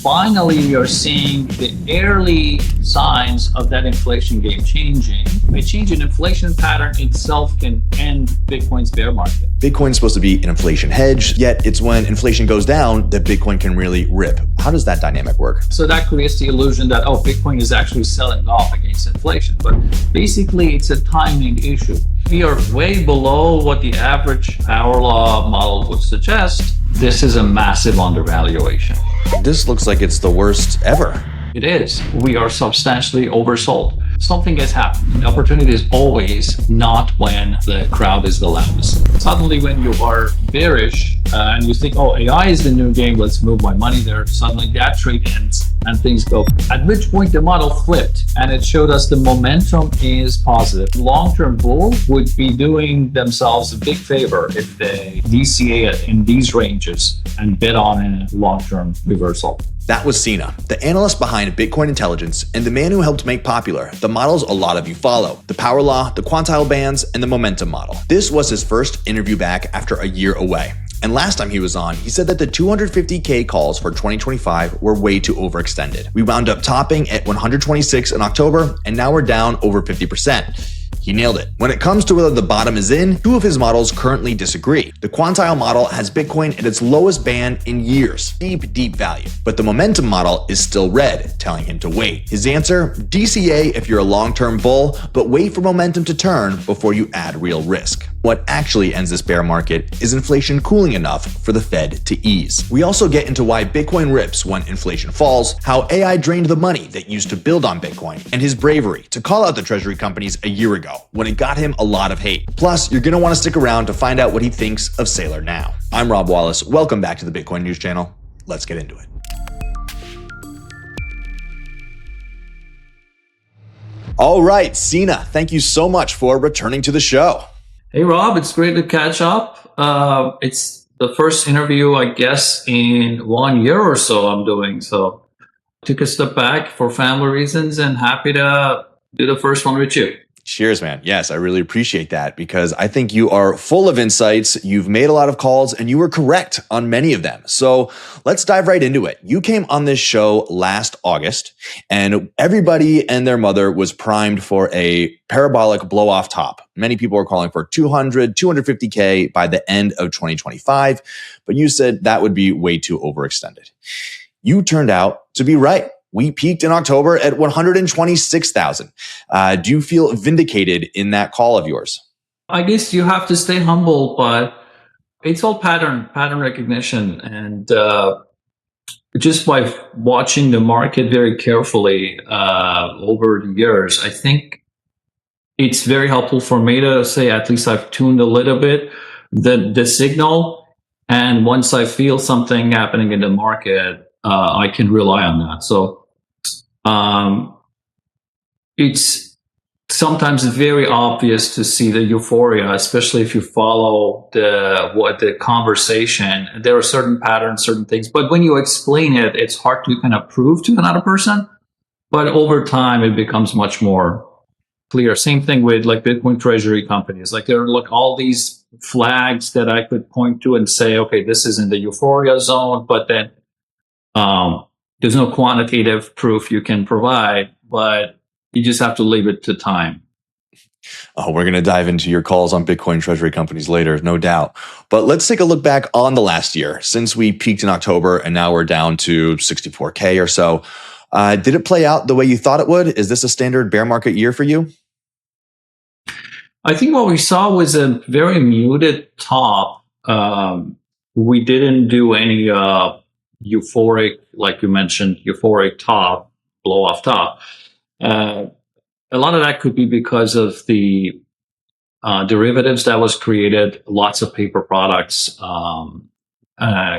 finally you're seeing the early signs of that inflation game changing. A change in inflation pattern itself can end Bitcoin's bear market. Bitcoin's supposed to be an inflation hedge, yet it's when inflation goes down that Bitcoin can really rip. How does that dynamic work? So that creates the illusion that, oh, Bitcoin is actually selling off against inflation. But basically, it's a timing issue. We are way below what the average power law model would suggest. This is a massive undervaluation. This looks like it's the worst ever. It is. We are substantially oversold. Something has happened. The opportunity is always not when the crowd is the loudest. Suddenly when you are bearish and you think, oh, AI is the new game, let's move my money there. Suddenly that trade ends and things go. At which point the model flipped and it showed us the momentum is positive. Long-term bull would be doing themselves a big favor if they DCA in these ranges and bet on a long-term reversal. That was Sina, the analyst behind Bitcoin Intelligence and the man who helped make popular the models a lot of you follow, the power law, the quantile bands, and the momentum model. This was his first interview back after a year away. And last time he was on, he said that the 250K calls for 2025 were way too overextended. We wound up topping at 126 in October, and now we're down over 50%. He nailed it. When it comes to whether the bottom is in, two of his models currently disagree. The Quantile model has Bitcoin at its lowest band in years, deep value. But the momentum model is still red, telling him to wait. His answer, DCA if you're a long-term bull, but wait for momentum to turn before you add real risk. What actually ends this bear market is inflation cooling enough for the Fed to ease. We also get into why Bitcoin rips when inflation falls, how AI drained the money that used to build on Bitcoin, and his bravery to call out the Treasury companies a year ago when it got him a lot of hate. Plus, you're going to want to stick around to find out what he thinks of Saylor now. I'm Rob Wallace. Welcome back to the Bitcoin News Channel. Let's get into it. All right, Sina, thank you so much for returning to the show. Hey, Rob, it's great to catch up. It's the first interview, I guess, in 1 year or so I'm doing. So took a step back for family reasons and happy to do the first one with you. Cheers, man. Yes, I really appreciate that because I think you are full of insights. You've made a lot of calls and you were correct on many of them. So let's dive right into it. You came on this show last August and everybody and their mother was primed for a parabolic blow off top. Many people were calling for 200, 250K by the end of 2025, but you said that would be way too overextended. You turned out to be right. We peaked in October at 126,000. Do you feel vindicated in that call of yours? I guess you have to stay humble, but it's all pattern recognition. And just by watching the market very carefully over the years, I think it's very helpful for me to say at least I've tuned a little bit the signal. And once I feel something happening in the market, I can rely on that. So it's sometimes very obvious to see the euphoria, especially if you follow the conversation. There are certain patterns, certain things, but when you explain it, it's hard to kind of prove to another person. But over time, it becomes much more clear. Same thing with like Bitcoin Treasury companies. Like there are like all these flags that I could point to and say, okay, this is in the euphoria zone, but then there's no quantitative proof you can provide, but you just have to leave it to time. Oh, we're going to dive into your calls on Bitcoin Treasury companies later, no doubt. But let's take a look back on the last year. Since we peaked in October and now we're down to 64K or so, did it play out the way you thought it would? Is this a standard bear market year for you? I think what we saw was a very muted top. We didn't do any euphoric, like you mentioned, euphoric top, blow off top. A lot of that could be because of the derivatives that was created, lots of paper products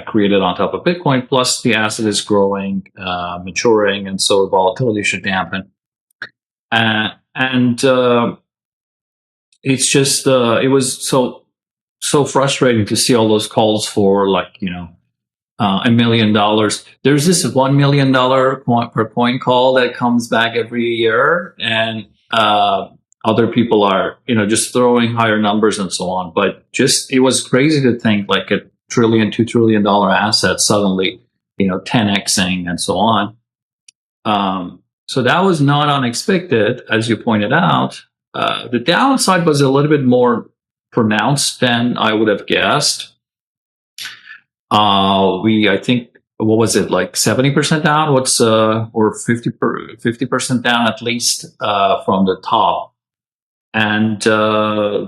created on top of Bitcoin, plus the asset is growing, maturing, and so volatility should dampen. And it's just, it was so frustrating to see all those calls for like, $1 million. There's this $1 million per coin call that comes back every year, and other people are, just throwing higher numbers and so on. But just it was crazy to think like $1 trillion, $2 trillion assets suddenly 10xing and so on. So that was not unexpected, as you pointed out. The downside was a little bit more pronounced than I would have guessed. I think, what was it, like 70% down? Or 50% down at least from the top. And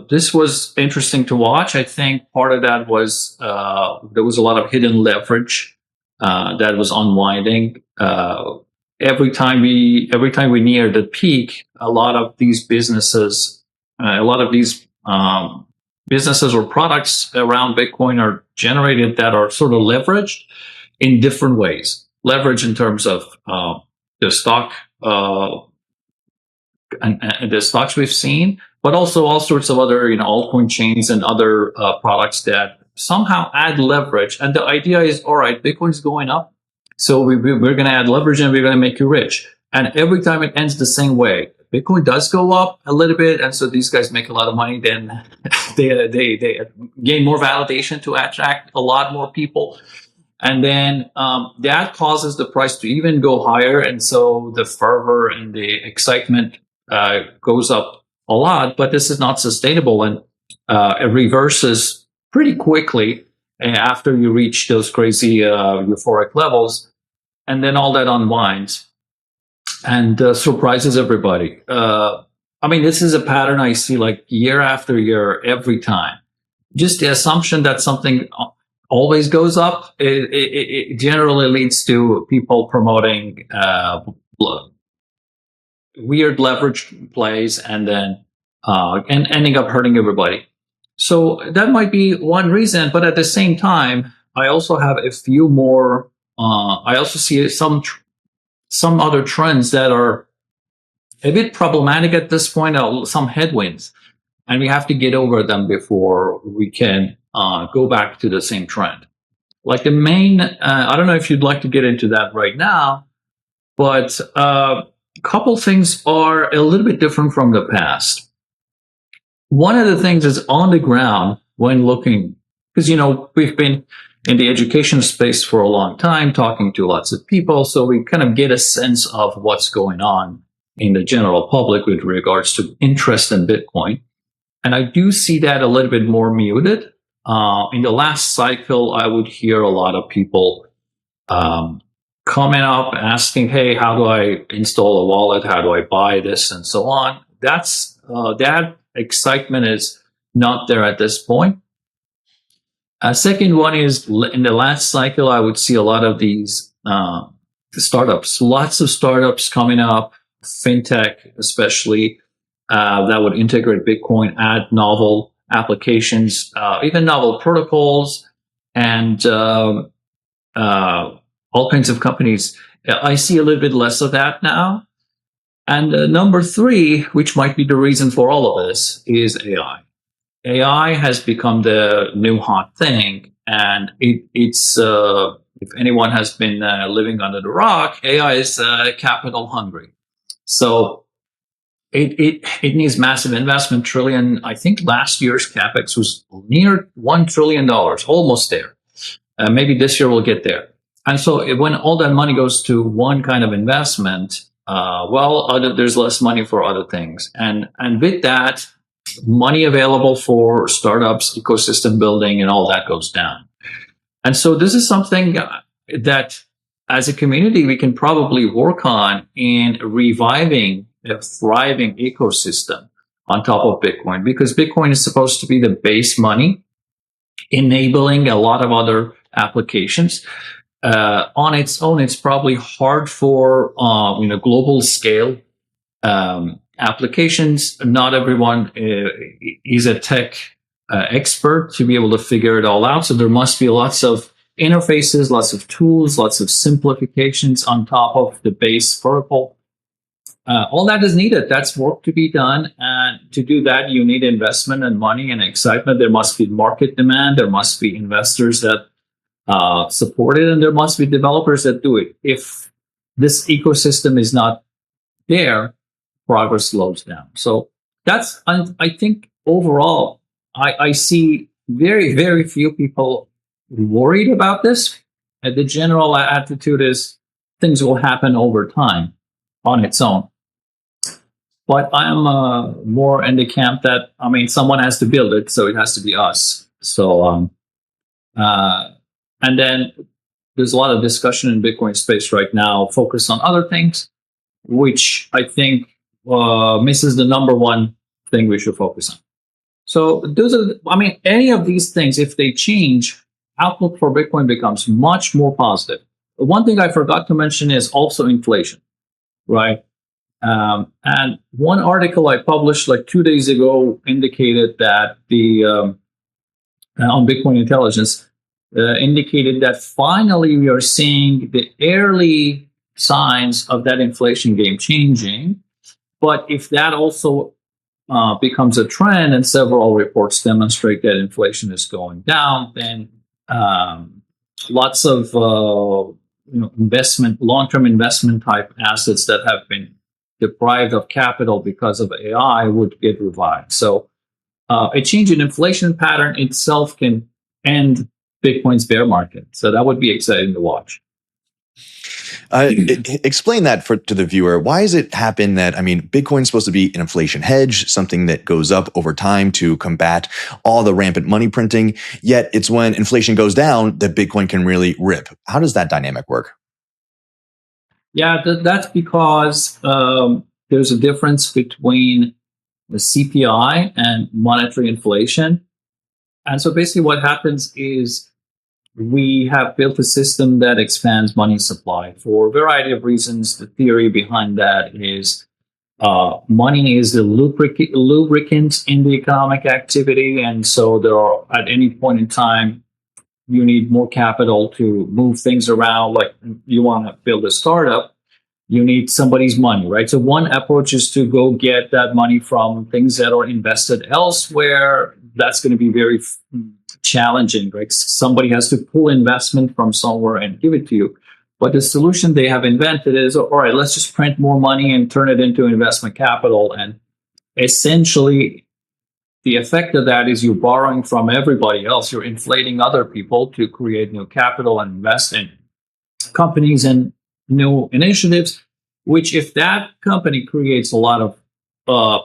this was interesting to watch. I think part of that was there was a lot of hidden leverage that was unwinding. Every time we near the peak, a lot of these businesses or products around Bitcoin are generated that are sort of leveraged in different ways. Leverage in terms of the stock and the stocks we've seen, but also all sorts of other altcoin chains and other products that somehow add leverage. And the idea is, all right, Bitcoin's going up, so we're going to add leverage and we're going to make you rich. And every time it ends the same way. Bitcoin does go up a little bit, and so these guys make a lot of money. Then they gain more validation to attract a lot more people, and then that causes the price to even go higher. And so the fervor and the excitement goes up a lot, but this is not sustainable, and it reverses pretty quickly after you reach those crazy euphoric levels, and then all that unwinds and surprises everybody. I mean, this is a pattern I see like year after year, every time. Just the assumption that something always goes up, it generally leads to people promoting weird leverage plays and then and ending up hurting everybody. So that might be one reason, but at the same time, I also have a few more. I also see some other trends that are a bit problematic at this point. Some headwinds, and we have to get over them before we can go back to the same trend. Like the main, I don't know if you'd like to get into that right now, but a couple things are a little bit different from the past. One of the things is on the ground when looking, because we've been in the education space for a long time, talking to lots of people, so we kind of get a sense of what's going on in the general public with regards to interest in Bitcoin. And I do see that a little bit more muted. In the last cycle, I would hear a lot of people coming up asking, hey, how do I install a wallet? How do I buy this? And so on. That excitement is not there at this point. Second one is, in the last cycle, I would see a lot of these startups, lots of startups coming up, fintech especially, that would integrate Bitcoin, add novel applications, even novel protocols, and all kinds of companies. I see a little bit less of that now. And number three, which might be the reason for all of this, is AI. AI has become the new hot thing, and it's if anyone has been living under the rock, AI is capital hungry. So it needs massive investment. I think last year's capex was near $1 trillion, almost there. Maybe this year we'll get there. And so when all that money goes to one kind of investment, there's less money for other things, and with that, money available for startups, ecosystem building, and all that goes down. And so this is something that as a community we can probably work on in reviving a thriving ecosystem on top of Bitcoin, because Bitcoin is supposed to be the base money enabling a lot of other applications. On its own, it's probably hard for global scale applications. Not everyone is a tech expert to be able to figure it all out. So there must be lots of interfaces, lots of tools, lots of simplifications on top of the base protocol. All that is needed. That's work to be done. And to do that, you need investment and money and excitement. There must be market demand. There must be investors that support it, and there must be developers that do it. If this ecosystem is not there, progress slows down. So that's, I think overall, I see very, very few people worried about this. the general attitude is things will happen over time on its own. But I'm more in the camp that, I mean, someone has to build it, so it has to be us. So, and then there's a lot of discussion in Bitcoin space right now, focused on other things, which I think misses the number one thing we should focus on. So those are, I mean, any of these things, if they change, outlook for Bitcoin becomes much more positive. One thing I forgot to mention is also inflation, right? And one article I published like 2 days ago indicated that on Bitcoin Intelligence indicated that finally we are seeing the early signs of that inflation game changing. But if that also becomes a trend, and several reports demonstrate that inflation is going down, then lots of investment, long-term investment type assets that have been deprived of capital because of AI would get revived. So a change in inflation pattern itself can end Bitcoin's bear market. So that would be exciting to watch. Explain that to the viewer. Why does it happen that, I mean, Bitcoin's supposed to be an inflation hedge, something that goes up over time to combat all the rampant money printing, yet it's when inflation goes down that Bitcoin can really rip. How does that dynamic work? Yeah, that's because there's a difference between the CPI and monetary inflation. And so basically what happens is we have built a system that expands money supply for a variety of reasons. The theory behind that is money is the lubricant in the economic activity. And so there are, at any point in time, you need more capital to move things around. Like you want to build a startup, you need somebody's money, right? So one approach is to go get that money from things that are invested elsewhere. That's going to be very challenging, right? Somebody has to pull investment from somewhere and give it to you. But the solution they have invented is, all right, let's just print more money and turn it into investment capital. And essentially, the effect of that is you're borrowing from everybody else. You're inflating other people to create new capital and invest in companies and new initiatives, which if that company creates a lot of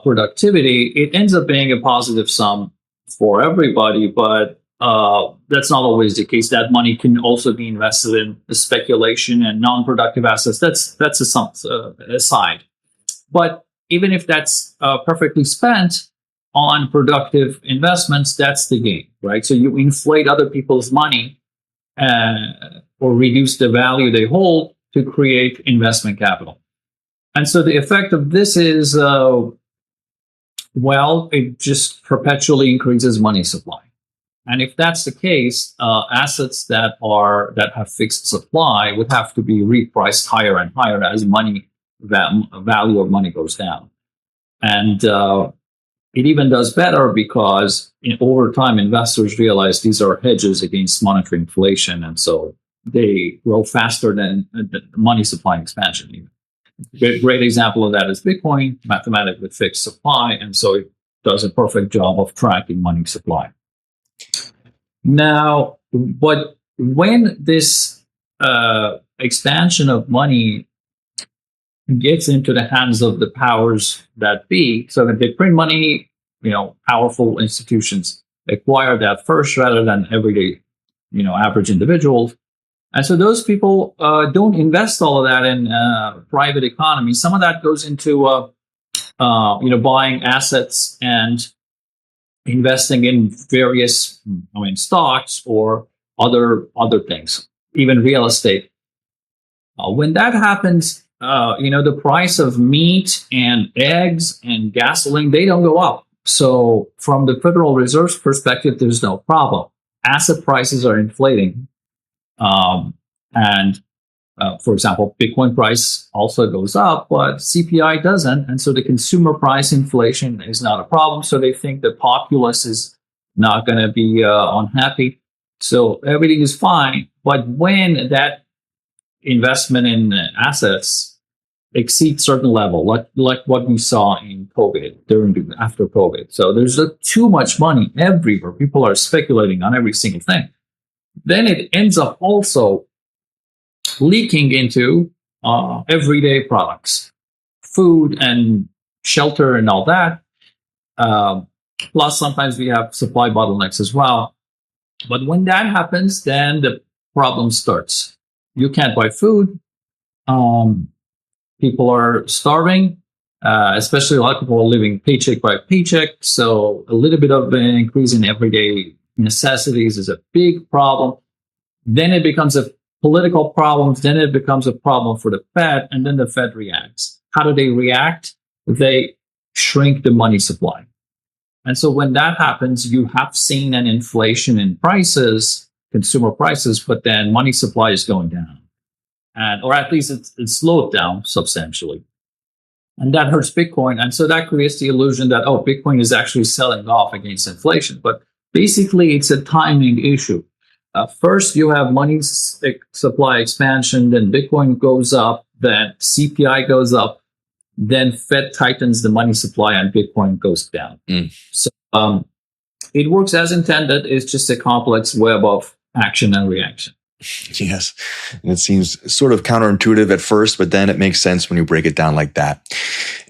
productivity, it ends up being a positive sum for everybody. But that's not always the case. That money can also be invested in speculation and non-productive assets. That's a side. But even if that's perfectly spent on productive investments, that's the game, right? So you inflate other people's money or reduce the value they hold to create investment capital. And so the effect of this is, it just perpetually increases money supply. And if that's the case, assets that have fixed supply would have to be repriced higher and higher as value of money goes down. And it even does better because over time, investors realize these are hedges against monetary inflation. And so they grow faster than the money supply expansion. Even. Great example of that is Bitcoin, mathematically fixed supply. And so it does a perfect job of tracking money supply. Now, but when this expansion of money gets into the hands of the powers that be, so that they print money, powerful institutions acquire that first rather than everyday, average individuals. And so those people don't invest all of that in private economy. Some of that goes into, buying assets and investing in various, stocks or other things, even real estate. When that happens, the price of meat and eggs and gasoline, they don't go up. So from the Federal Reserve's perspective, there's no problem. Asset prices are inflating. For example, Bitcoin price also goes up, but CPI doesn't. And so the consumer price inflation is not a problem. So they think the populace is not going to be unhappy. So everything is fine. But when that investment in assets exceeds certain level, like what we saw in COVID, after COVID. So there's too much money everywhere. People are speculating on every single thing. Then it ends up also leaking into everyday products, food and shelter and all that. Plus, sometimes we have supply bottlenecks as well. But when that happens, then the problem starts. You can't buy food. Um, People are starving, especially a lot of people are living paycheck by paycheck. So a little bit of an increase in everyday necessities is a big problem. Then it becomes a political problem. Then it becomes a problem for the Fed, and then the Fed reacts. How do they react? They shrink the money supply. And so when that happens, you have seen an inflation in prices, consumer prices, but then money supply is going down. And, or at least it's slowed down substantially. And that hurts Bitcoin. And so that creates the illusion that, oh, Bitcoin is actually selling off against inflation. But basically, it's a timing issue. First, you have money supply expansion, then Bitcoin goes up, then CPI goes up, then Fed tightens the money supply and Bitcoin goes down. So it works as intended. It's just a complex web of action and reaction. Yes. And it seems sort of counterintuitive at first, but then it makes sense when you break it down like that.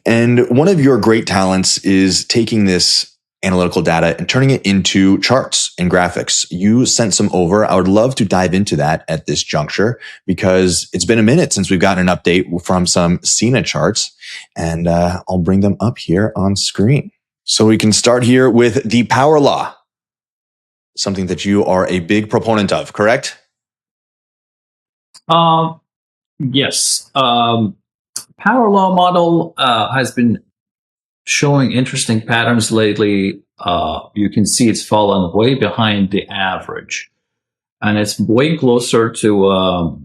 And one of your great talents is taking this analytical data and turning it into charts and graphics. You sent some over. I would love to dive into that at this juncture because it's been a minute since we've gotten an update from some Sina charts, and I'll bring them up here on screen. So we can start here with the power law, something that you are a big proponent of, correct? Yes. Power law model has been showing interesting patterns lately. You can see it's fallen way behind the average, and it's way closer to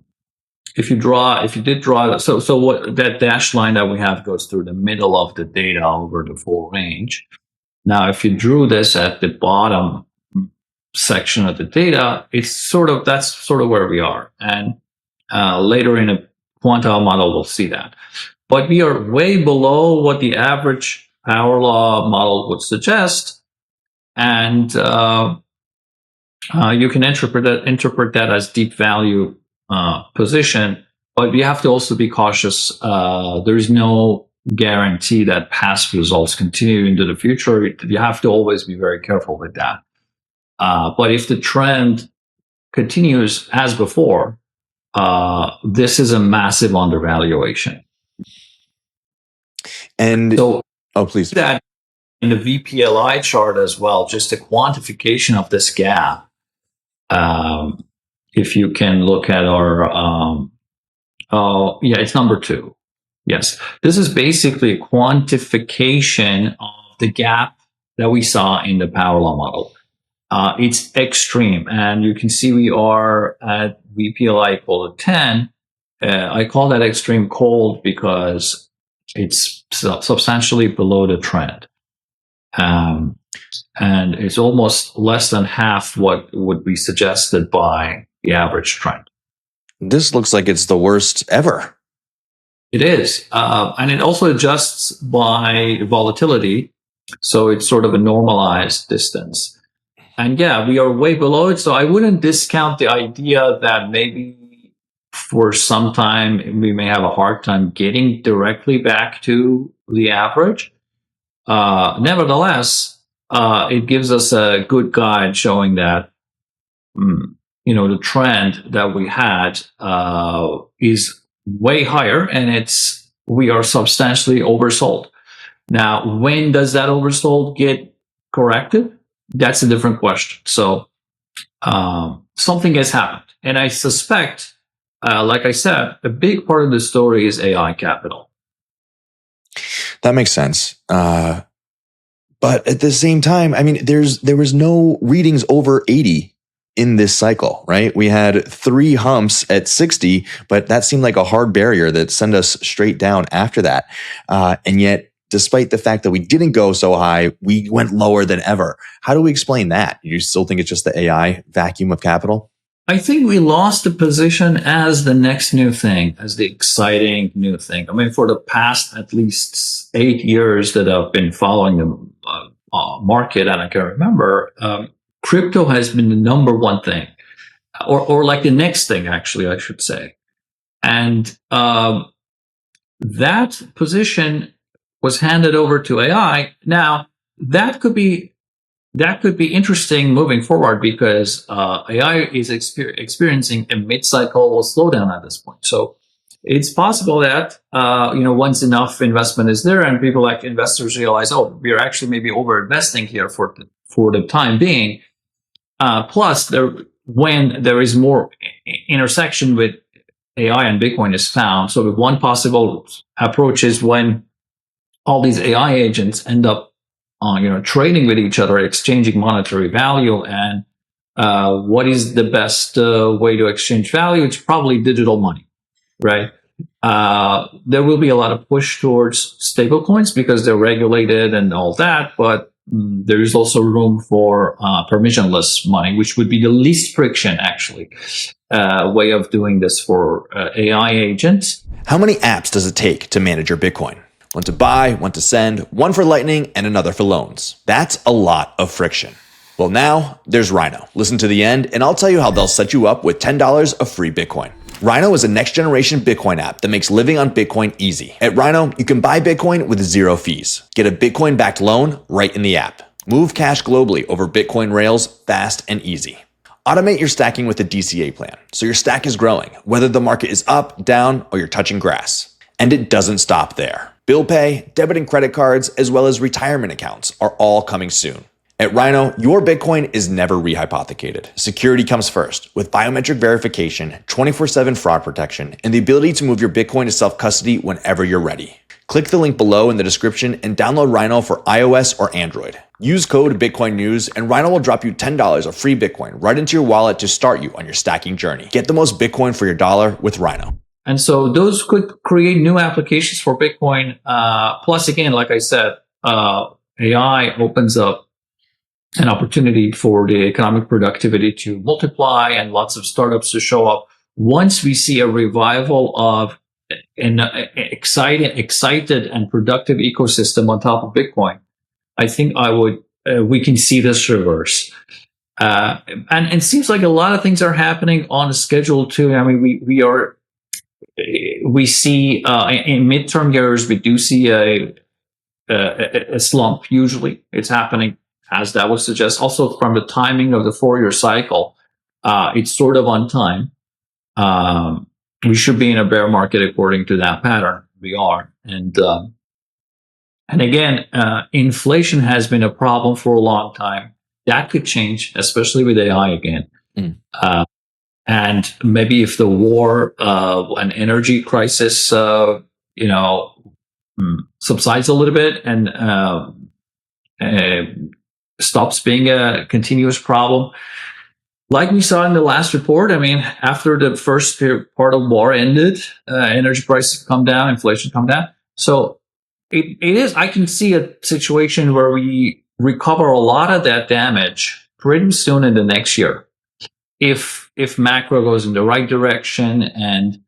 if you did draw. So what that dashed line that we have goes through the middle of the data over the full range. Now, if you drew this at the bottom section of the data, that's sort of where we are, and later in a quantile model we'll see that. But we are way below what the average power law model would suggest, and you can interpret that as deep value position. But we have to also be cautious. There is no guarantee that past results continue into the future. You have to always be very careful with that. But if the trend continues as before, this is a massive undervaluation. And so, please. That in the VPLI chart as well, just a quantification of this gap. If you can look at our, it's number 2. Yes, this is basically a quantification of the gap that we saw in the power law model. It's extreme, and you can see we are at VPLI equal to 10. I call that extreme cold because it's substantially below the trend. And it's almost less than half what would be suggested by the average trend. This looks like it's the worst ever. It is. And it also adjusts by volatility. So it's sort of a normalized distance. And yeah, we are way below it. So I wouldn't discount the idea that maybe for some time we may have a hard time getting directly back to the average. Nevertheless, it gives us a good guide showing that, the trend that we had is way higher, and we are substantially oversold. Now, when does that oversold get corrected? That's a different question. So something has happened, and I suspect, like I said, a big part of the story is AI capital. That makes sense. But at the same time, I mean, there was no readings over 80 in this cycle, right? We had 3 humps at 60, but that seemed like a hard barrier that sent us straight down after that. And yet, despite the fact that we didn't go so high, we went lower than ever. How do we explain that? You still think it's just the AI vacuum of capital? I think we lost the position as the next new thing, as the exciting new thing. I mean, for the past at least 8 years that I've been following the market, and I can remember, crypto has been the number one thing, or like the next thing, actually, I should say. And that position was handed over to AI. Now, that could be interesting moving forward because AI is experiencing a mid-cycle slowdown at this point. So it's possible that once enough investment is there and people like investors realize, oh, we're actually maybe over investing here for the time being. Plus, when there is more intersection with AI and Bitcoin is found. So one possible approach is when all these AI agents end up trading with each other, exchanging monetary value, and what is the best way to exchange value? It's probably digital money, right? There will be a lot of push towards stablecoins because they're regulated and all that, but there is also room for permissionless money, which would be the least friction, actually, way of doing this for AI agents. How many apps does it take to manage your Bitcoin? One to buy, one to send, one for Lightning, and another for loans. That's a lot of friction. Well, now there's Rhino. Listen to the end, and I'll tell you how they'll set you up with $10 of free Bitcoin. Rhino is a next-generation Bitcoin app that makes living on Bitcoin easy. At Rhino, you can buy Bitcoin with 0 fees. Get a Bitcoin-backed loan right in the app. Move cash globally over Bitcoin rails fast and easy. Automate your stacking with a DCA plan, so your stack is growing, whether the market is up, down, or you're touching grass. And it doesn't stop there. Bill pay, debit and credit cards, as well as retirement accounts are all coming soon. At Rhino, your Bitcoin is never rehypothecated. Security comes first, with biometric verification, 24/7 fraud protection, and the ability to move your Bitcoin to self-custody whenever you're ready. Click the link below in the description and download Rhino for iOS or Android. Use code Bitcoin News and Rhino will drop you $10 of free Bitcoin right into your wallet to start you on your stacking journey. Get the most Bitcoin for your dollar with Rhino. And so those could create new applications for Bitcoin. Plus, again, like I said, AI opens up an opportunity for the economic productivity to multiply and lots of startups to show up. Once we see a revival of an excited and productive ecosystem on top of Bitcoin, I think we can see this reverse. And it seems like a lot of things are happening on schedule too. I mean, we see in midterm years, we do see a slump. Usually it's happening, as that would suggest. Also, from the timing of the 4-year cycle, it's sort of on time. We should be in a bear market according to that pattern. We are. And again, inflation has been a problem for a long time. That could change, especially with AI again. And maybe if the war and energy crisis, subsides a little bit and stops being a continuous problem, like we saw in the last report. I mean, after the first part of war ended, energy prices come down, inflation come down. So it is. I can see a situation where we recover a lot of that damage pretty soon in the next year, if macro goes in the right direction and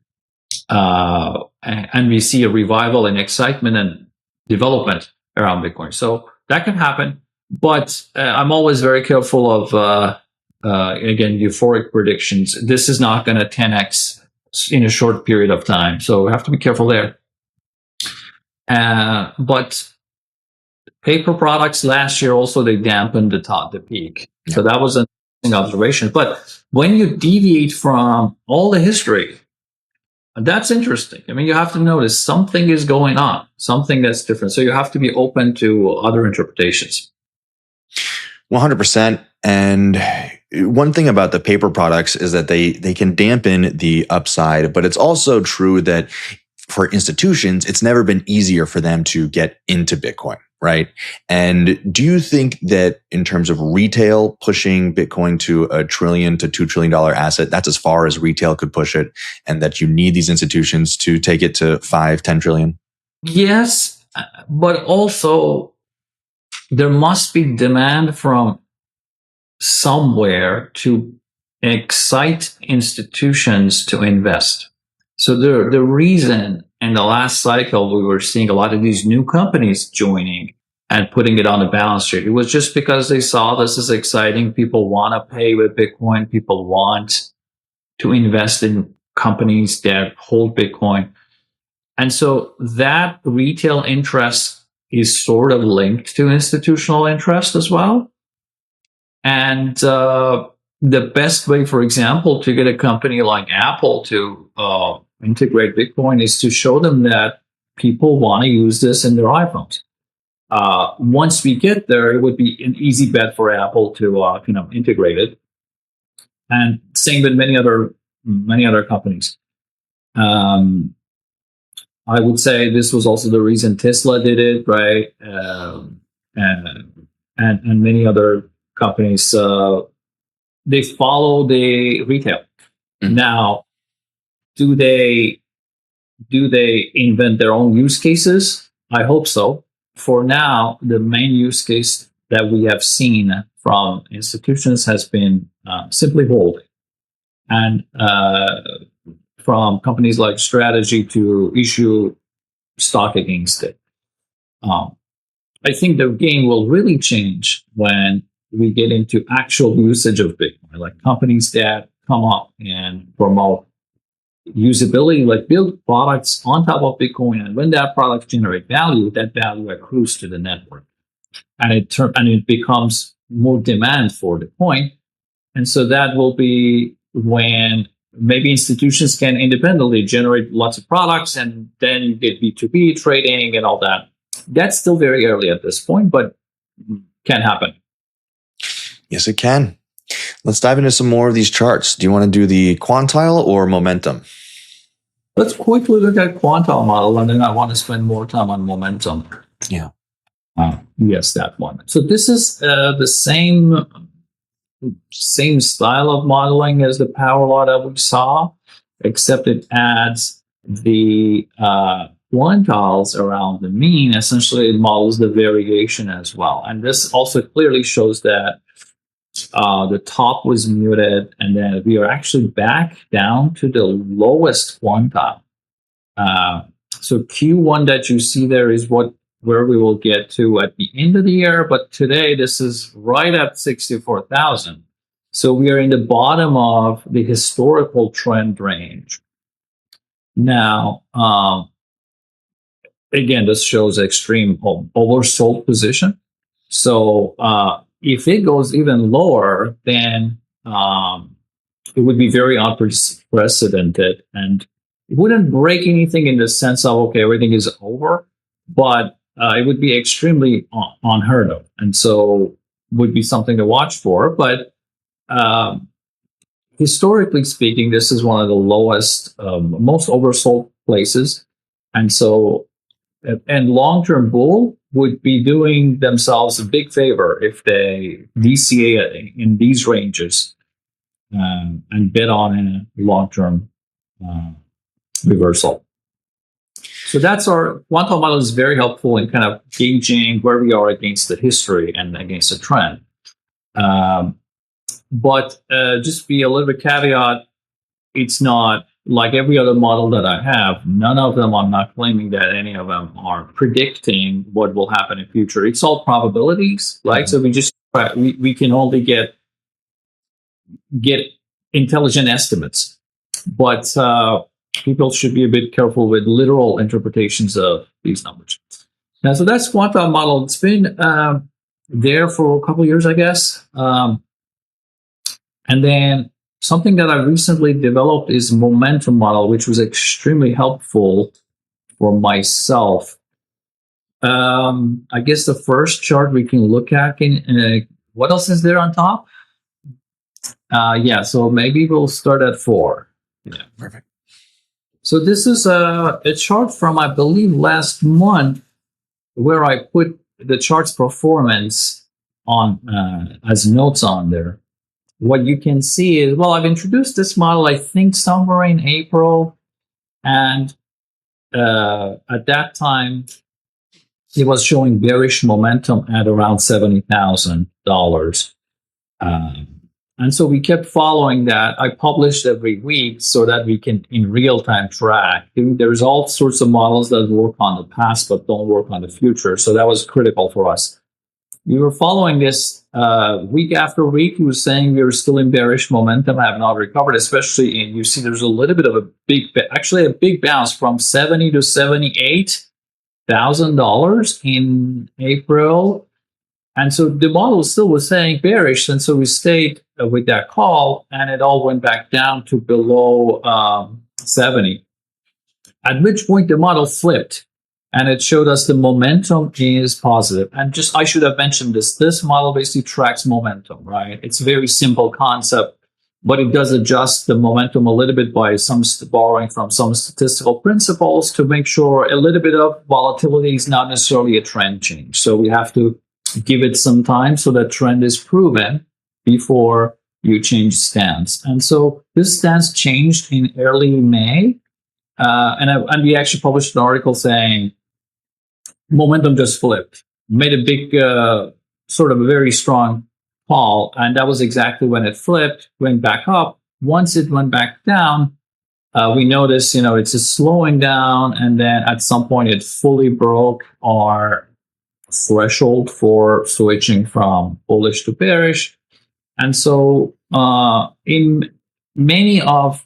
we see a revival and excitement and development around Bitcoin. So that can happen, but I'm always very careful of again, euphoric predictions. This is not going to 10x in a short period of time, so we have to be careful there. But paper products last year also, they dampened the peak. Yeah. So that was an interesting observation. But when you deviate from all the history, that's interesting. I mean, you have to notice something is going on, something that's different. So you have to be open to other interpretations. 100%. And one thing about the paper products is that they can dampen the upside, but it's also true that for institutions, it's never been easier for them to get into Bitcoin, right? And do you think that in terms of retail pushing Bitcoin to $1 trillion to $2 trillion asset, that's as far as retail could push it, and that you need these institutions to take it to 5-10 trillion? Yes, but also there must be demand from somewhere to excite institutions to invest. So the reason in the last cycle we were seeing a lot of these new companies joining and putting it on the balance sheet, it was just because they saw this is exciting. People want to pay with Bitcoin. People want to invest in companies that hold Bitcoin. And so that retail interest is sort of linked to institutional interest as well. And the best way, for example, to get a company like Apple to integrate Bitcoin is to show them that people want to use this in their iPhones. Once we get there, it would be an easy bet for Apple to integrate it. And same with many other companies. I would say this was also the reason Tesla did it, right? And many other companies, they follow the retail. Mm-hmm. Now, do they invent their own use cases? I hope so. For now, the main use case that we have seen from institutions has been simply holding. And from companies like Strategy to issue stock against it. I think the game will really change when we get into actual usage of Bitcoin, like companies that come up and promote usability, like build products on top of Bitcoin, and when that product generates value, that value accrues to the network, and it becomes more demand for the coin, and so that will be when maybe institutions can independently generate lots of products, and then you get B2B trading and all that. That's still very early at this point, but can happen. Yes, it can. Let's dive into some more of these charts. Do you want to do the quantile or momentum? Let's quickly look at quantile model, and then I want to spend more time on momentum. Yeah. Yes, that one. So this is the same style of modeling as the power law that we saw, except it adds the quantiles around the mean. Essentially, it models the variation as well. And this also clearly shows that the top was muted, and then we are actually back down to the lowest quantile. So Q1 that you see there is where we will get to at the end of the year, but today this is right at 64,000. So we are in the bottom of the historical trend range. Now, again, this shows extreme oversold position. So if it goes even lower, then it would be very unprecedented, and it wouldn't break anything in the sense of, okay, everything is over, but it would be extremely unheard of, and so would be something to watch for. But historically speaking, this is one of the lowest, most oversold places, and so and long-term bull would be doing themselves a big favor if they DCA in these ranges and bet on a long-term reversal. So that's our quantile model is very helpful in kind of gauging where we are against the history and against the trend. But just be a little bit caveat, it's not like every other model that I have. None of them, I'm not claiming that any of them are predicting what will happen in future. It's all probabilities, right? Mm-hmm. So we can only get intelligent estimates, but people should be a bit careful with literal interpretations of these numbers. Now, so that's quantile model. It's been there for a couple of years, I guess. And then something that I recently developed is momentum model, which was extremely helpful for myself. I guess the first chart we can look at, what else is there on top? So maybe we'll start at 4. Yeah, perfect. So this is a chart from, I believe, last month, where I put the chart's performance on as notes on there. What you can see is, well, I've introduced this model, I think, somewhere in April, and at that time, it was showing bearish momentum at around $70,000. And so we kept following that. I published every week so that we can, in real time, track. There's all sorts of models that work on the past but don't work on the future. So that was critical for us. we were following this week after week. He was saying we were still in bearish momentum, have not recovered, especially in, you see there's a little bit of a big bounce from 70 to $78,000 in April. And so the model still was saying bearish. And so we stayed with that call, and it all went back down to below 70. At which point the model flipped, and it showed us the momentum is positive. And just, I should have mentioned this model basically tracks momentum, right? It's a very simple concept, but it does adjust the momentum a little bit by borrowing from some statistical principles to make sure a little bit of volatility is not necessarily a trend change. So we have to give it some time so that trend is proven before you change stance. And so this stance changed in early May. And we actually published an article saying momentum just flipped, made a big, sort of a very strong fall. And that was exactly when it flipped, went back up. Once it went back down, we noticed, it's just slowing down. And then at some point it fully broke our threshold for switching from bullish to bearish. And so in many of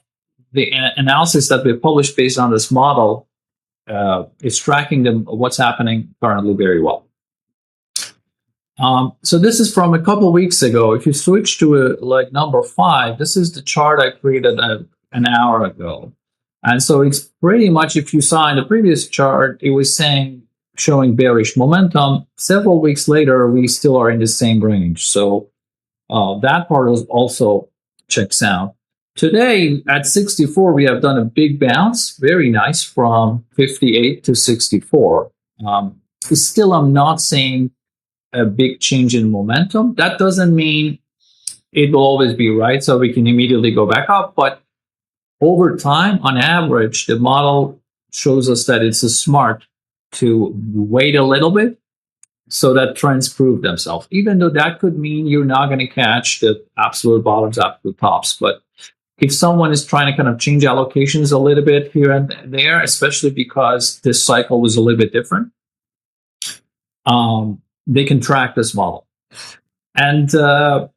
the analysis that we published based on this model, is tracking what's happening currently very well. So this is from a couple of weeks ago. If you switch to number 5, this is the chart I created an hour ago. And so it's pretty much, if you saw in the previous chart, it was showing bearish momentum. Several weeks later, we still are in the same range. So that part also checks out. Today at 64, we have done a big bounce, very nice, from 58 to 64. Still, I'm not seeing a big change in momentum. That doesn't mean it will always be right, so we can immediately go back up. But over time, on average, the model shows us that it's smart to wait a little bit so that trends prove themselves, even though that could mean you're not going to catch the absolute bottoms, absolute tops. But if someone is trying to kind of change allocations a little bit here and there, especially because this cycle was a little bit different, they can track this model. And, I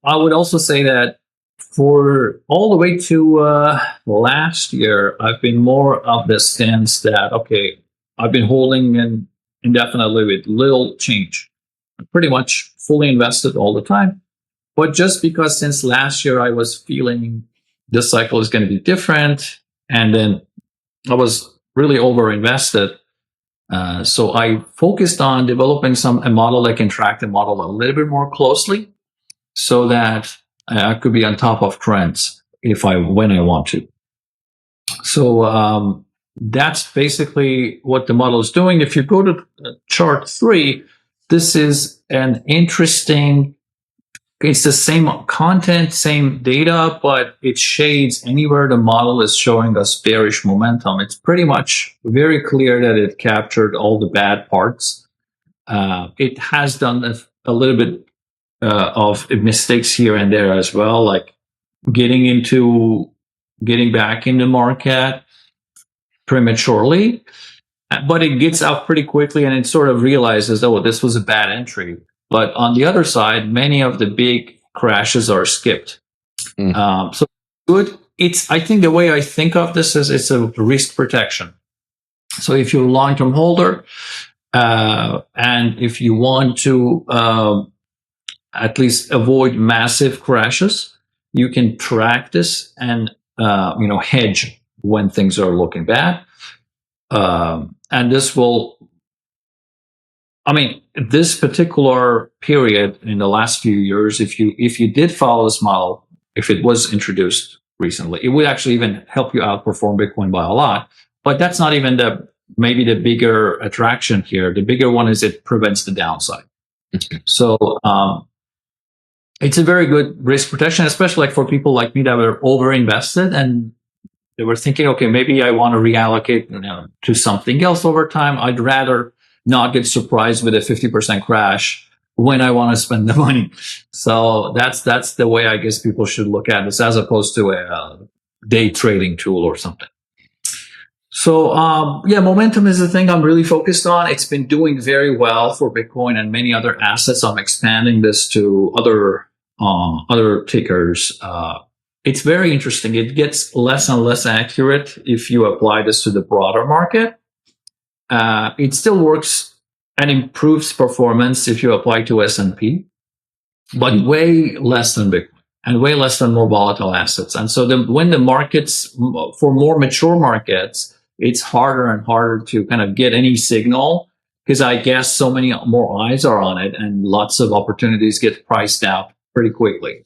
would also say that for all the way to last year, I've been more of the stance that, okay, I've been holding indefinitely with little change. I'm pretty much fully invested all the time. But just because since last year I was feeling this cycle is going to be different, and then I was really over-invested, so I focused on developing a model that can track the model a little bit more closely, so that I could be on top of trends when I want to. So that's basically what the model is doing. If you go to chart 3, this is an interesting. It's the same content, same data, but it shades anywhere the model is showing us bearish momentum. It's pretty much very clear that it captured all the bad parts. It has done a little bit of mistakes here and there as well, like getting back in the market prematurely. But it gets out pretty quickly, and it sort of realizes, oh, this was a bad entry. But on the other side, many of the big crashes are skipped. So good. I think the way I think of this is it's a risk protection. So if you're a long-term holder, and if you want to at least avoid massive crashes, you can track this and hedge when things are looking bad. And this will, this particular period in the last few years, if you did follow this model, if it was introduced recently, it would actually even help you outperform Bitcoin by a lot. But that's not even maybe the bigger attraction here. The bigger one is it prevents the downside. So it's a very good risk protection, especially for people like me that were over invested and they were thinking, okay, maybe I want to reallocate to something else over time. I'd rather not get surprised with a 50% crash when I want to spend the money. So that's the way I guess people should look at this, as opposed to a day trading tool or something. So, yeah, momentum is the thing I'm really focused on. It's been doing very well for Bitcoin and many other assets. I'm expanding this to other tickers. It's very interesting. It gets less and less accurate if you apply this to the broader market. It still works and improves performance if you apply to S&P, but way less than Bitcoin and way less than more volatile assets. And so when the markets, for more mature markets, it's harder and harder to kind of get any signal because I guess so many more eyes are on it and lots of opportunities get priced out pretty quickly.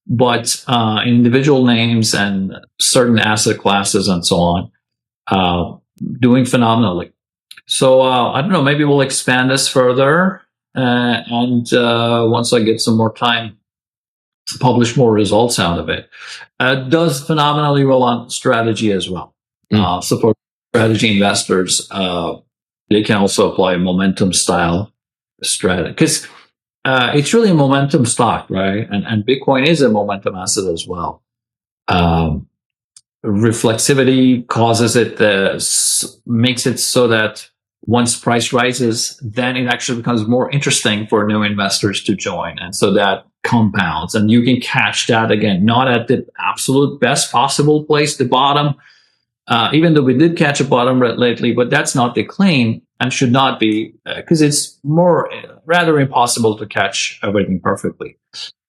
But individual names and certain asset classes and so on, doing phenomenally. So I don't know, maybe we'll expand this further. And once I get some more time, publish more results out of it. Does phenomenally well on strategy as well. So for strategy investors, they can also apply momentum style strategy because it's really a momentum stock, right? And Bitcoin is a momentum asset as well. Reflexivity causes it, makes it so that once price rises, then it actually becomes more interesting for new investors to join. And so that compounds and you can catch that again, not at the absolute best possible place, the bottom, even though we did catch a bottom lately, but that's not the claim and should not be because it's rather impossible to catch everything perfectly,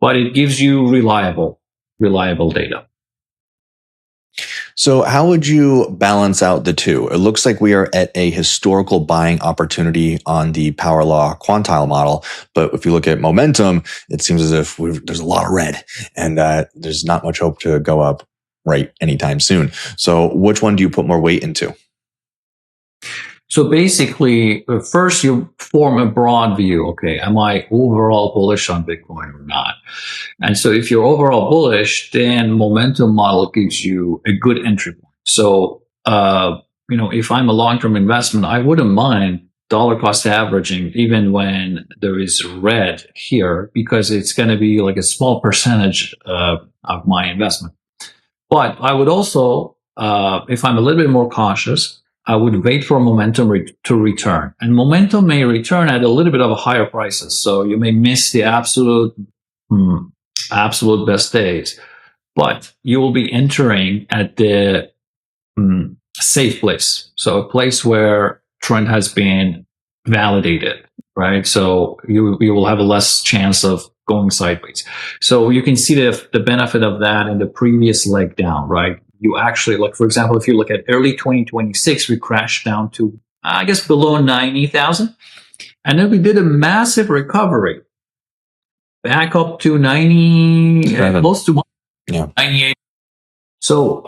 but it gives you reliable data. So how would you balance out the two? It looks like we are at a historical buying opportunity on the power law quantile model. But if you look at momentum, it seems as if there's a lot of red and there's not much hope to go up right anytime soon. So which one do you put more weight into? So basically, first you form a broad view. Okay, am I overall bullish on Bitcoin or not? And so if you're overall bullish, then momentum model gives you a good entry point. So, if I'm a long-term investment, I wouldn't mind dollar cost averaging even when there is red here because it's going to be like a small percentage of my investment. But I would also, if I'm a little bit more cautious, I would wait for momentum to return. And momentum may return at a little bit of a higher prices. So you may miss the absolute best days, but you will be entering at the safe place. So a place where trend has been validated, right? So you will have a less chance of going sideways. So you can see the benefit of that in the previous leg down, right? You actually, like, for example, if you look at early 2026, we crashed down to, I guess, below 90,000. And then we did a massive recovery back up to 90, close to 98. So,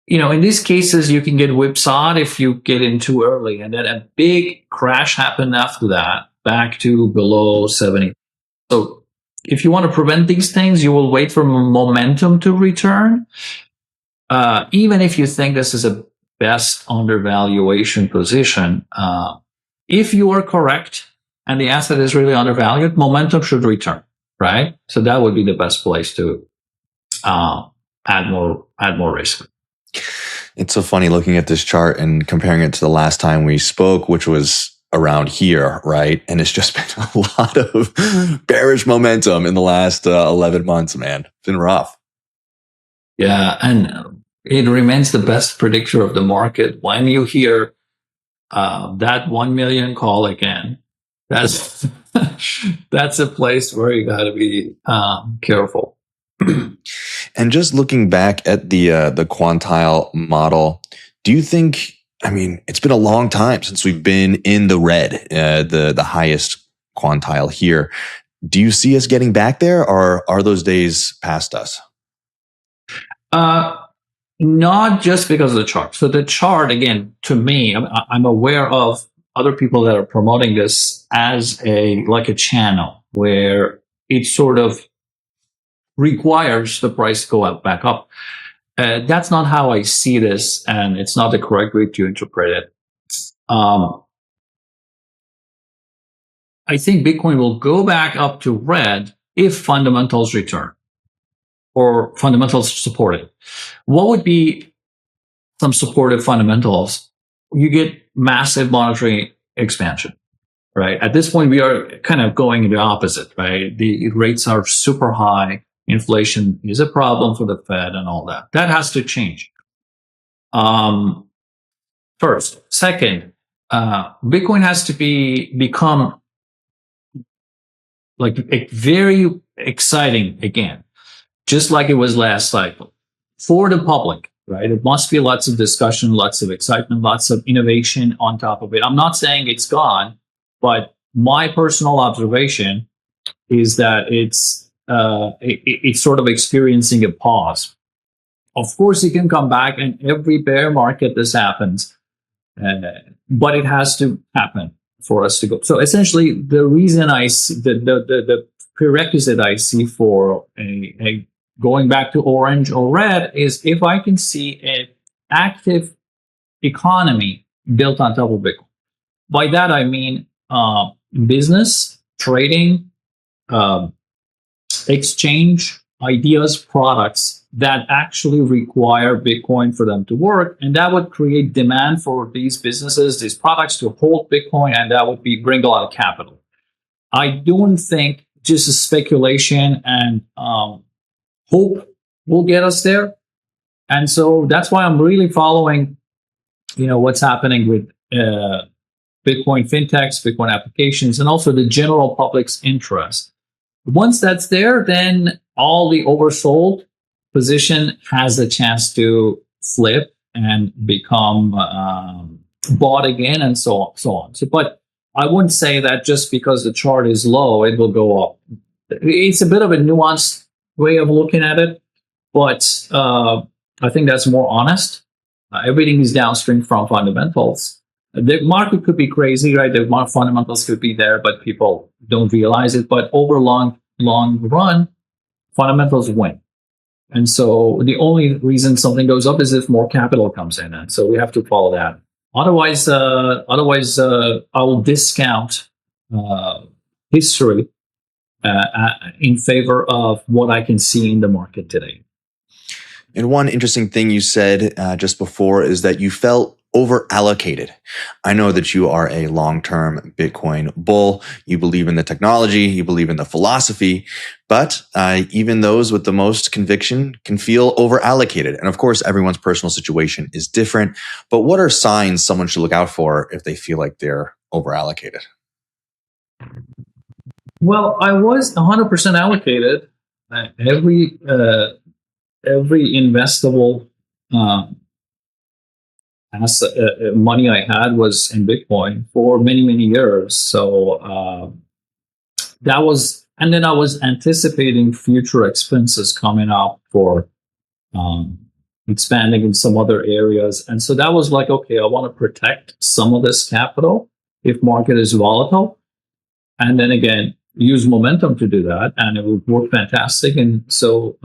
in these cases, you can get whipsawed if you get in too early. And then a big crash happened after that, back to below 70. So if you want to prevent these things, you will wait for momentum to return. Even if you think this is a best undervaluation position, if you are correct and the asset is really undervalued, momentum should return, right? So that would be the best place to add more risk. It's so funny looking at this chart and comparing it to the last time we spoke, which was around here, right? And it's just been a lot of bearish momentum in the last 11 months, man. It's been rough. Yeah, and it remains the best predictor of the market. When you hear that 1 million call again, that's that's a place where you got to be careful. And just looking back at the Quantile model, do you think? I mean, it's been a long time since we've been in the red, the highest quantile here. Do you see us getting back there, or are those days past us? Not just because of the chart. So the chart, again, to me, I'm aware of other people that are promoting this as a channel where it sort of requires the price to go up back up. That's not how I see this, and it's not the correct way to interpret it. I think Bitcoin will go back up to red if fundamentals return or fundamentals support it. What would be some supportive fundamentals, you get massive monetary expansion, right? At this point, we are kind of going in the opposite, right? The rates are super high. Inflation is a problem for the Fed and all that. That has to change. First. Second, Bitcoin has to become like very exciting again, just like it was last cycle for the public, right? It must be lots of discussion, lots of excitement, lots of innovation on top of it. I'm not saying it's gone, but my personal observation is that it's sort of experiencing a pause. Of course, it can come back, and every bear market this happens, but it has to happen for us to go. So essentially, the reason I see the prerequisite I see for a going back to orange or red is if I can see an active economy built on top of Bitcoin. By that I mean business, trading, exchange, ideas, products that actually require Bitcoin for them to work, and that would create demand for these businesses, these products to hold Bitcoin, and that would bring a lot of capital. I don't think just a speculation and hope will get us there, and so that's why I'm really following, what's happening with Bitcoin fintechs, Bitcoin applications, and also the general public's interest. Once that's there, then all the oversold position has a chance to flip and become bought again, and so on. So, but I wouldn't say that just because the chart is low, it will go up. It's a bit of a nuanced way of looking at it, but I think that's more honest. Everything is downstream from fundamentals. The market could be crazy, right? The fundamentals could be there, but people don't realize it. But over long run, fundamentals win. And so the only reason something goes up is if more capital comes in. And so we have to follow that. Otherwise, I will discount history in favor of what I can see in the market today. And one interesting thing you said just before is that you felt overallocated. I know that you are a long-term Bitcoin bull. You believe in the technology, you believe in the philosophy, but even those with the most conviction can feel overallocated. And of course, everyone's personal situation is different. But what are signs someone should look out for if they feel like they're overallocated? Well, I was 100% allocated. Every investable money I had was in Bitcoin for many years. So that was, and then I was anticipating future expenses coming up for expanding in some other areas, and so that was like, okay, I want to protect some of this capital if market is volatile, and then again use momentum to do that, and it would work fantastic. And so,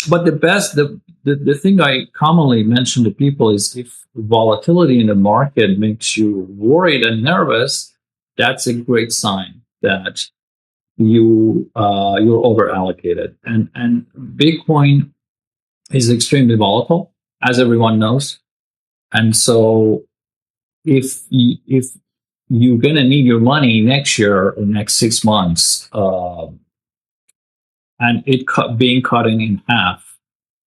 but the thing I commonly mention to people is if volatility in the market makes you worried and nervous, that's a great sign that you're over allocated. And Bitcoin is extremely volatile, as everyone knows. And so if you're going to need your money next year or next 6 months, and it being cut in half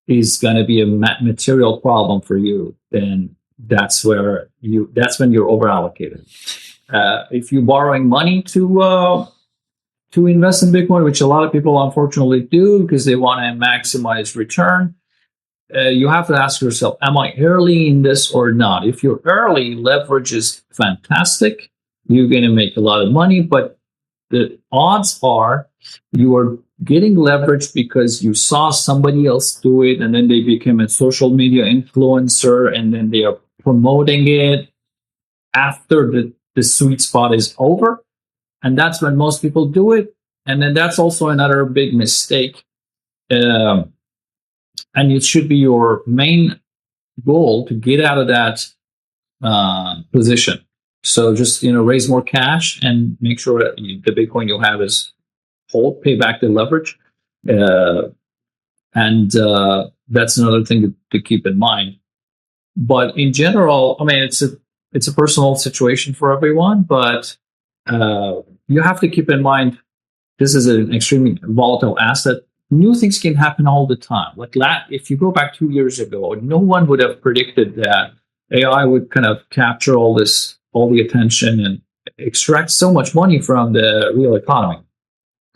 is going to be a material problem for you, then that's when you're over allocated. If you're borrowing money to invest in Bitcoin, which a lot of people unfortunately do because they want to maximize return, you have to ask yourself, am I early in this or not? If you're early, leverage is fantastic. You're going to make a lot of money, but the odds are you are getting leverage because you saw somebody else do it, and then they became a social media influencer, and then they are promoting it after the sweet spot is over. And that's when most people do it. And then that's also another big mistake. And it should be your main goal to get out of that position. So just raise more cash and make sure that the Bitcoin you'll have is pay back the leverage, and that's another thing to keep in mind. But in general, I mean, it's a personal situation for everyone, but you have to keep in mind this is an extremely volatile asset. New things can happen all the time. Like if you go back 2 years ago, no one would have predicted that AI would kind of capture all the attention and extract so much money from the real economy.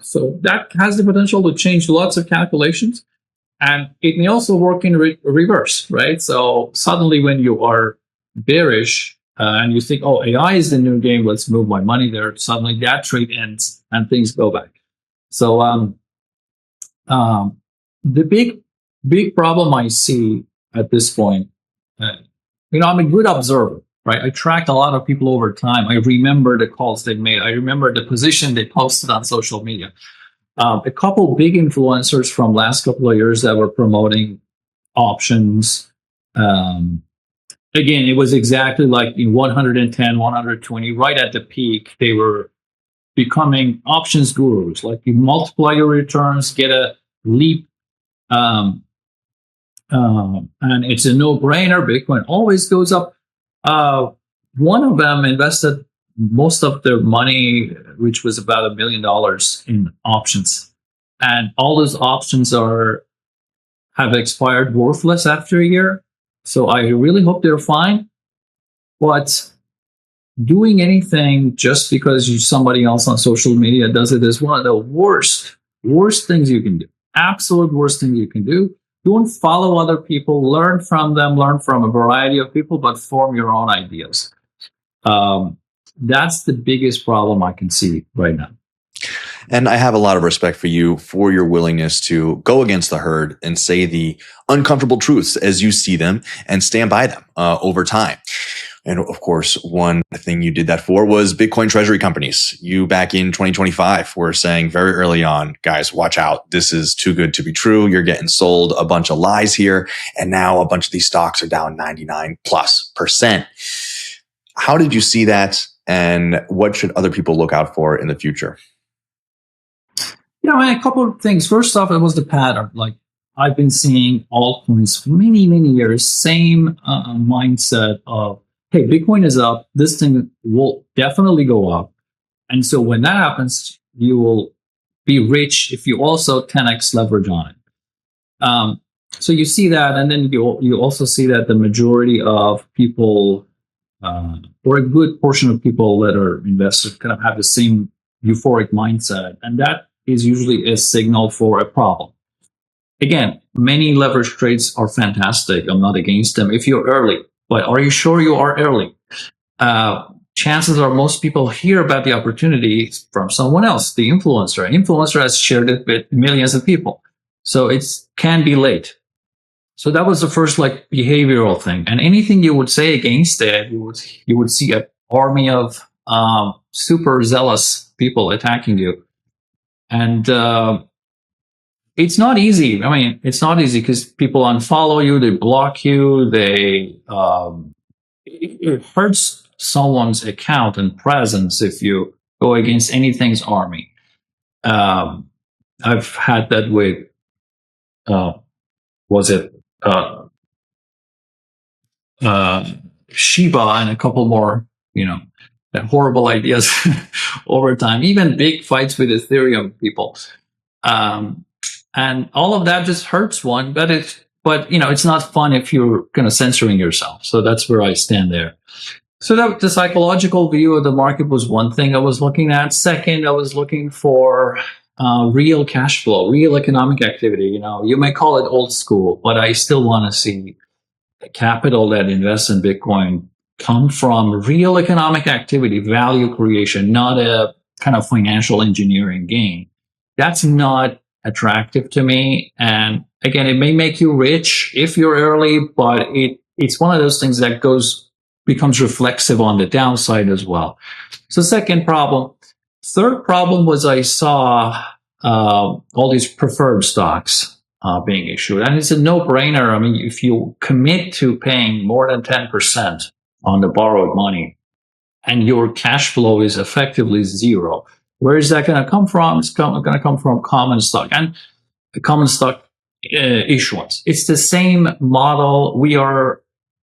So that has the potential to change lots of calculations. And it may also work in reverse, right? So suddenly when you are bearish and you think, oh, AI is the new game, let's move my money there. Suddenly that trade ends and things go back. So the big problem I see at this point, I'm a good observer, right? I tracked a lot of people over time. I remember the calls they made. I remember the position they posted on social media. A couple big influencers from last couple of years that were promoting options. Again, it was exactly like in 110, 120, right at the peak. They were becoming options gurus. Like you multiply your returns, get a leap, and it's a no-brainer. Bitcoin always goes up. One of them invested most of their money, which was about $1 million, in options, and all those options have expired worthless after a year. So I really hope they're fine. But doing anything just because somebody else on social media does it is one of the worst things you can do. Absolute worst thing you can do. Don't follow other people. Learn from them. Learn from a variety of people, but form your own ideas. That's the biggest problem I can see right now. And I have a lot of respect for you for your willingness to go against the herd and say the uncomfortable truths as you see them and stand by them over time. And of course, one thing you did that for was Bitcoin Treasury companies. You back in 2025 were saying very early on, guys, watch out. This is too good to be true. You're getting sold a bunch of lies here. And now a bunch of these stocks are down 99+%. How did you see that? And what should other people look out for in the future? Yeah, I mean, a couple of things. First off, it was the pattern. Like I've been seeing altcoins for many, many years, same mindset of, hey, Bitcoin is up. This thing will definitely go up. And so when that happens, you will be rich if you also 10x leverage on it. So you see that, and then you also see that the majority of people, or a good portion of people that are investors, kind of have the same euphoric mindset, and that is usually a signal for a problem. Again, many leverage trades are fantastic. I'm not against them if you're early, but are you sure you are early? Chances are most people hear about the opportunity from someone else, the influencer. Influencer has shared it with millions of people. So it can be late. So that was the first like behavioral thing. And anything you would say against it, you would see an army of super zealous people attacking you. And it's not easy. I mean, it's not easy because people unfollow you, they block you, it hurts someone's account and presence if you go against anything's army. I've had that with, Shiba and a couple more, horrible ideas over time, even big fights with Ethereum people. And all of that just hurts one, but it's not fun if you're kind of censoring yourself. So that's where I stand there. So that the psychological view of the market was one thing I was looking at. Second, I was looking for real cash flow, real economic activity. You may call it old school, but I still want to see capital that invests in Bitcoin come from real economic activity, value creation, not a kind of financial engineering gain. That's not attractive to me. And again, it may make you rich if you're early, but it's one of those things that becomes reflexive on the downside as well. So second problem. Third problem was I saw all these preferred stocks being issued. And it's a no-brainer. I mean, if you commit to paying more than 10% on the borrowed money and your cash flow is effectively zero, where is that going to come from? It's going to come from common stock and common stock issuance. It's the same model. We are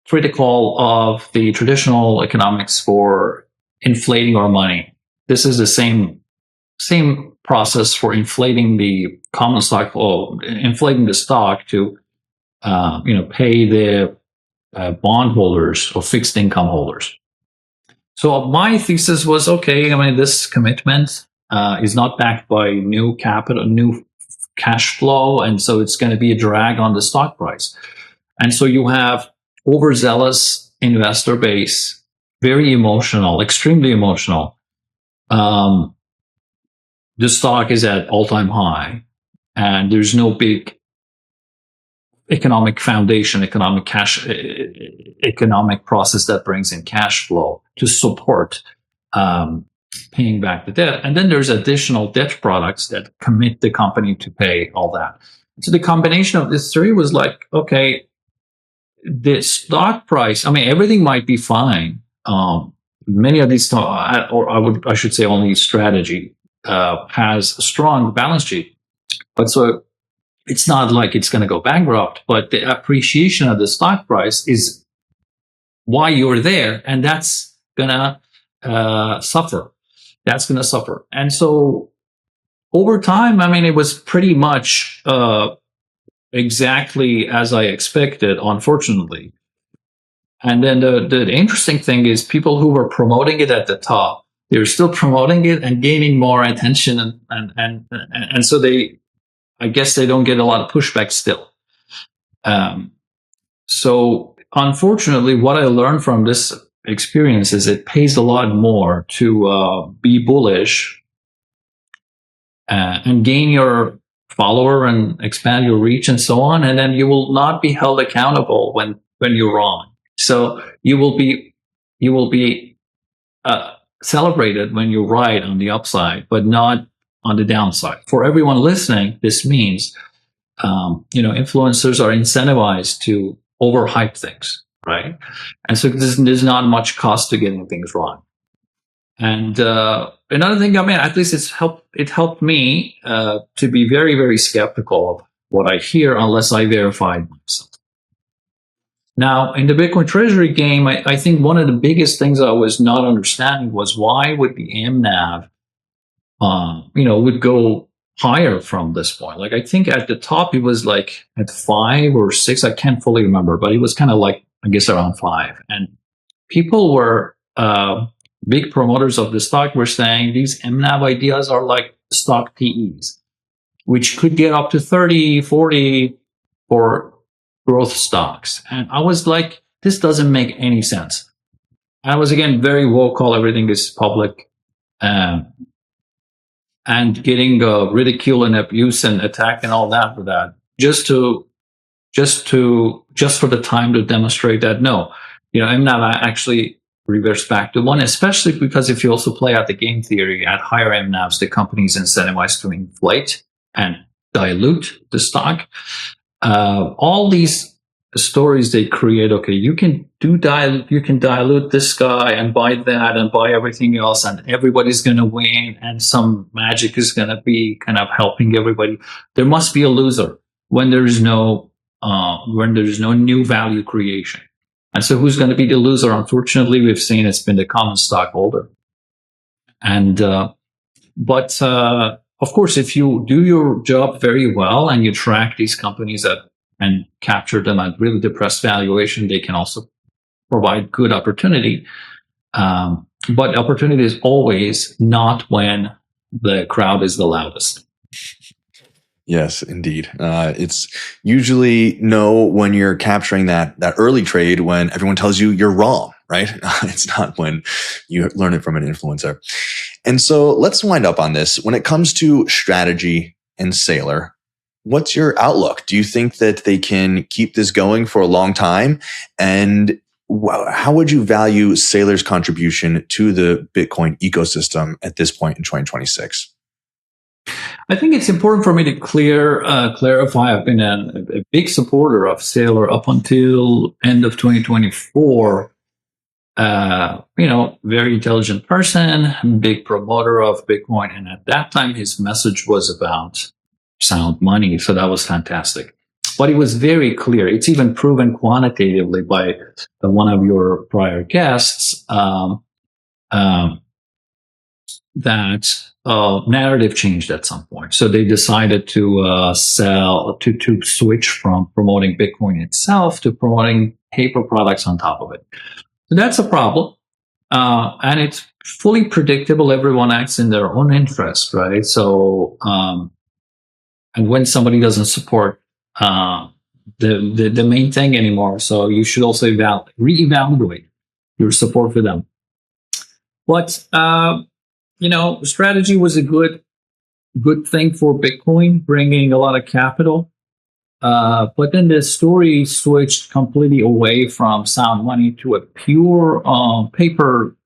critical of the traditional economics for inflating our money. This is the same process for inflating the common stock flow, inflating the stock to pay the bondholders or fixed income holders. So my thesis was, okay, I mean, this commitment is not backed by new capital, new cash flow, and so it's going to be a drag on the stock price. And so you have overzealous investor base, very emotional, extremely emotional. The stock is at all-time high, and there's no big economic foundation, economic process that brings in cash flow to support paying back the debt. And then there's additional debt products that commit the company to pay all that. So the combination of these three was like, okay, the stock price, I mean, everything might be fine. Many of these, I should say only strategy has a strong balance sheet. But so it's not like it's going to go bankrupt, but the appreciation of the stock price is why you're there, and that's going to suffer. That's going to suffer. And so over time, I mean, it was pretty much exactly as I expected, unfortunately. And then the interesting thing is people who were promoting it at the top, they're still promoting it and gaining more attention. And so I guess they don't get a lot of pushback still. So unfortunately, what I learned from this experience is it pays a lot more to be bullish and gain your follower and expand your reach and so on. And then you will not be held accountable when you're wrong. So you will be celebrated when you're right on the upside, but not on the downside. For everyone listening, this means influencers are incentivized to overhype things, right? And so there's not much cost to getting things wrong. And another thing, I mean, at least it helped me to be very, very skeptical of what I hear unless I verified myself. Now, in the Bitcoin Treasury game, I think one of the biggest things I was not understanding was why would the MNAV, would go higher from this point. Like, I think at the top, it was like at 5 or 6. I can't fully remember, but it was kind of like, I guess, around 5. And people were, big promoters of the stock were saying these MNAV ideas are like stock PEs, which could get up to 30, 40 for growth stocks. And I was like, this doesn't make any sense. I was, again, very vocal. Everything is public. And getting ridicule and abuse and attack and all that for that, just for the time to demonstrate that no, MNAV actually reverse back to 1, especially because if you also play out the game theory at higher MNAVs, the company is incentivized to inflate and dilute the stock. All these stories they create, okay, you can dilute this guy and buy that and buy everything else, and everybody's going to win, and some magic is going to be kind of helping everybody. There must be a loser when there's no new value creation. And so who's going to be the loser? Unfortunately, we've seen it's been the common stockholder. And but of course, if you do your job very well and you track these companies and capture them at really depressed valuation, they can also provide good opportunity. But opportunity is always not when the crowd is the loudest. Yes, indeed. It's usually no when you're capturing that early trade when everyone tells you you're wrong, right? It's not when you learn it from an influencer. And so let's wind up on this. When it comes to strategy and Saylor, what's your outlook? Do you think that they can keep this going for a long time? And how would you value Saylor's contribution to the Bitcoin ecosystem at this point in 2026? I think it's important for me to clarify. I've been a big supporter of Saylor up until end of 2024. Very intelligent person, big promoter of Bitcoin. And at that time, his message was about sound money. So that was fantastic. but it was very clear. It's even proven quantitatively by one of your prior guests that narrative changed at some point. So they decided to to switch from promoting Bitcoin itself to promoting paper products on top of it. So that's a problem. And it's fully predictable. Everyone acts in their own interest, right? So, and when somebody doesn't support the main thing anymore, so you should also reevaluate your support for them. But strategy was a good thing for Bitcoin, bringing a lot of capital. But then the story switched completely away from sound money to a pure paper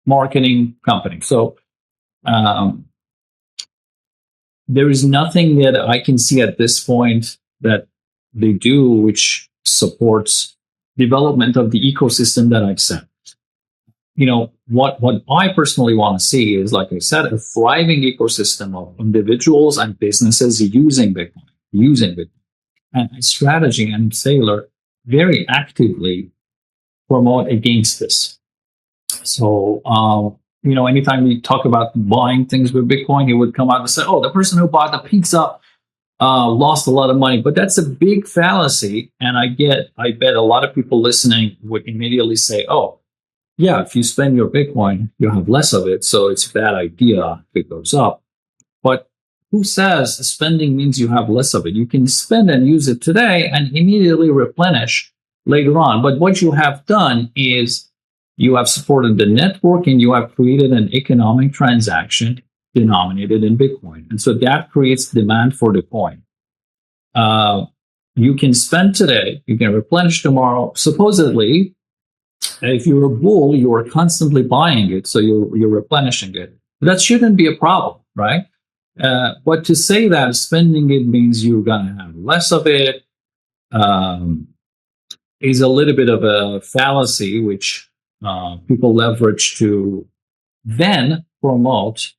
marketing company. So there is nothing that I can see at this point that they do which supports development of the ecosystem that I've said. What I personally want to see is, like I said, a thriving ecosystem of individuals and businesses using Bitcoin. And Strategy and Saylor very actively promote against this. So, anytime we talk about buying things with Bitcoin, he would come out and say, oh, the person who bought the pizza lost a lot of money. But that's a big fallacy. And I bet a lot of people listening would immediately say, oh, yeah, if you spend your Bitcoin, you have less of it. So it's a bad idea if it goes up. But who says spending means you have less of it? You can spend and use it today and immediately replenish later on. But what you have done is you have supported the network and you have created an economic transaction denominated in Bitcoin. And so that creates demand for the coin. You can spend today, you can replenish tomorrow. Supposedly, if you're a bull, you are constantly buying it, so you're replenishing it. That shouldn't be a problem, right? But to say that spending it means you're going to have less of it is a little bit of a fallacy, which people leverage to then promote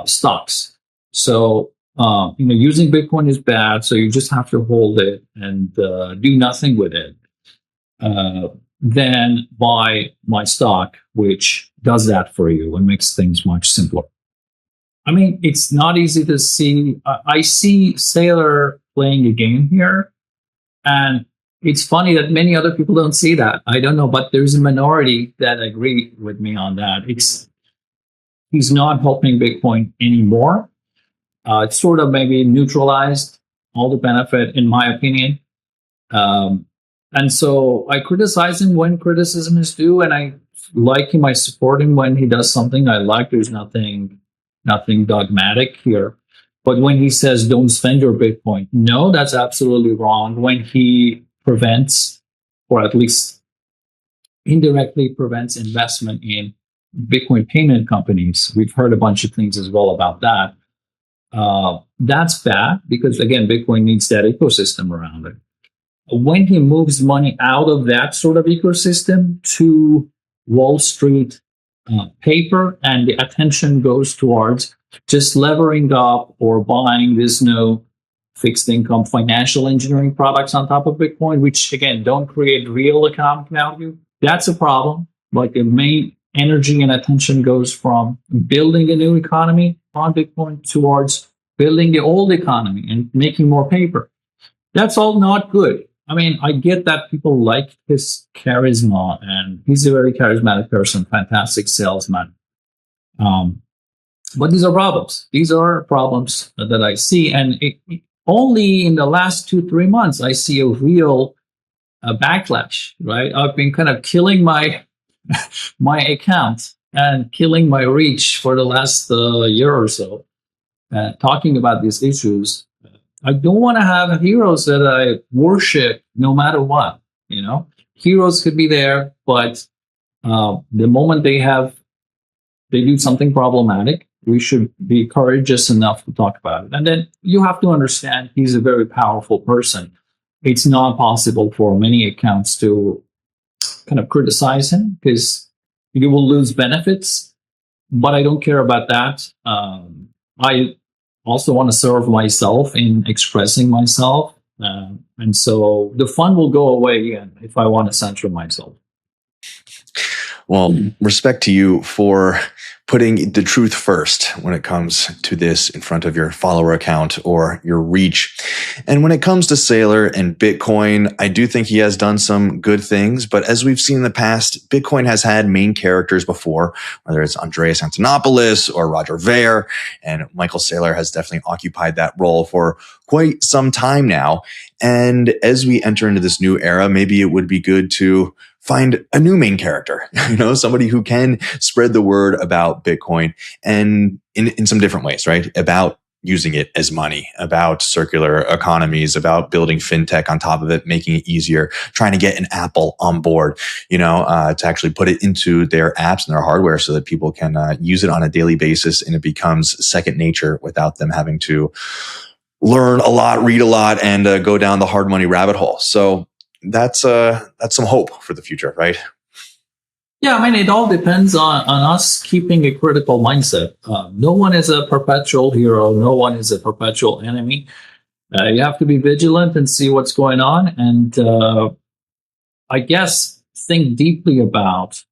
stocks. So, using Bitcoin is bad, so you just have to hold it and do nothing with it. Then buy my stock, which does that for you and makes things much simpler. I mean, it's not easy to see. I see Saylor playing a game here, and it's funny that many other people don't see that. I don't know, but there's a minority that agree with me on that. He's not helping Bitcoin anymore. It's sort of maybe neutralized all the benefit, in my opinion. And so I criticize him when criticism is due, and I like him. I support him when he does something I like. There's nothing dogmatic here. But when he says don't spend your Bitcoin, no, that's absolutely wrong. When he prevents, or at least indirectly prevents, investment in Bitcoin payment companies, we've heard a bunch of things as well about that. That's bad because, again, Bitcoin needs that ecosystem around it. When he moves money out of that sort of ecosystem to Wall Street paper, and the attention goes towards just levering up or buying these new fixed income financial engineering products on top of Bitcoin, which again don't create real economic value, that's a problem. Like the main energy and attention goes from building a new economy on Bitcoin towards building the old economy and making more paper. That's all not good. I mean, I get that people like his charisma, and he's a very charismatic person, fantastic salesman. But these are problems. These are problems that I see. And only in the last 2-3 months, I see a real backlash, right? I've been kind of killing my account and killing my reach for the last year or so, talking about these issues. I don't want to have heroes that I worship no matter what. Heroes could be there, but the moment they do something problematic, we should be courageous enough to talk about it. And then you have to understand he's a very powerful person. It's not possible for many accounts to kind of criticize him because you will lose benefits. But I don't care about that. I also want to serve myself in expressing myself. And so the fun will go away again if I want to censor myself. Well, respect to you for putting the truth first when it comes to this in front of your follower account or your reach. And when it comes to Saylor and Bitcoin, I do think he has done some good things. But as we've seen in the past, Bitcoin has had main characters before, whether it's Andreas Antonopoulos or Roger Ver. And Michael Saylor has definitely occupied that role for quite some time now. And as we enter into this new era, maybe it would be good to find a new main character, somebody who can spread the word about Bitcoin and in some different ways, right? About using it as money, about circular economies, about building fintech on top of it, making it easier, trying to get an Apple on board, to actually put it into their apps and their hardware so that people can use it on a daily basis and it becomes second nature without them having to learn a lot, read a lot, and go down the hard money rabbit hole. So that's some hope for the future, right? Yeah, I mean, it all depends on us keeping a critical mindset. No one is a perpetual hero. No one is a perpetual enemy. You have to be vigilant and see what's going on. And I guess think deeply about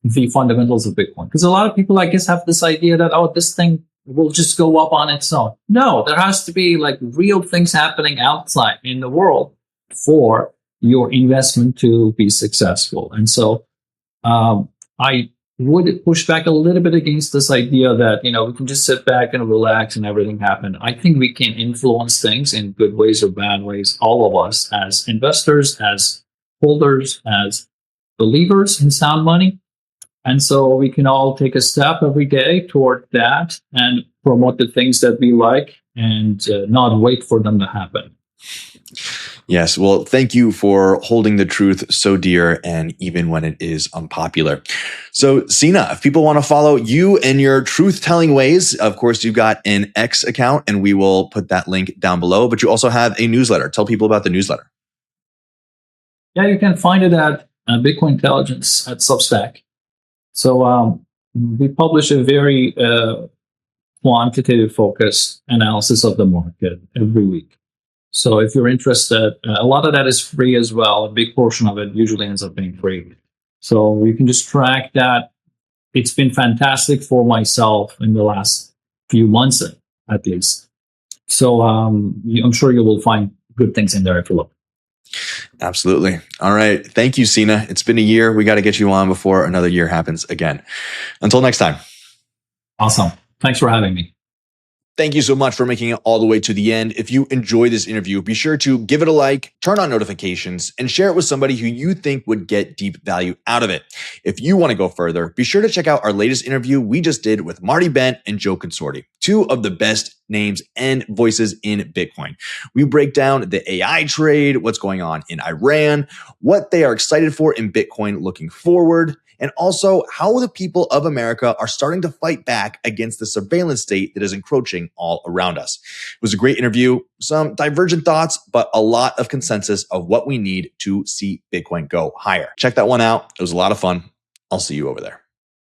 the fundamentals of Bitcoin. Because a lot of people, I guess, have this idea that, this thing will just go up on its own. No, there has to be like real things happening outside in the world for your investment to be successful. And so I would push back a little bit against this idea that, we can just sit back and relax and everything happen. I think we can influence things in good ways or bad ways, all of us as investors, as holders, as believers in sound money. And so we can all take a step every day toward that and promote the things that we like and not wait for them to happen. Yes. Well, thank you for holding the truth so dear and even when it is unpopular. So, Sina, if people want to follow you and your truth-telling ways, of course, you've got an X account and we will put that link down below, but you also have a newsletter. Tell people about the newsletter. Yeah, you can find it at Bitcoin Intelligence at Substack. So we publish a very quantitative focused analysis of the market every week. So if you're interested, a lot of that is free as well. A big portion of it usually ends up being free. So you can just track that. It's been fantastic for myself in the last few months, at least. So I'm sure you will find good things in there if you look. Absolutely. All right. Thank you, Sina. It's been a year. We got to get you on before another year happens again. Until next time. Awesome. Thanks for having me. Thank you so much for making it all the way to the end. If you enjoyed this interview, be sure to give it a like, turn on notifications, and share it with somebody who you think would get deep value out of it. If you want to go further, be sure to check out our latest interview we just did with Marty Bent and Joe Consorti, two of the best names and voices in Bitcoin. We break down the AI trade, what's going on in Iran, what they are excited for in Bitcoin looking forward, and also how the people of America are starting to fight back against the surveillance state that is encroaching all around us. It was a great interview, some divergent thoughts, but a lot of consensus of what we need to see Bitcoin go higher. Check that one out. It was a lot of fun. I'll see you over there.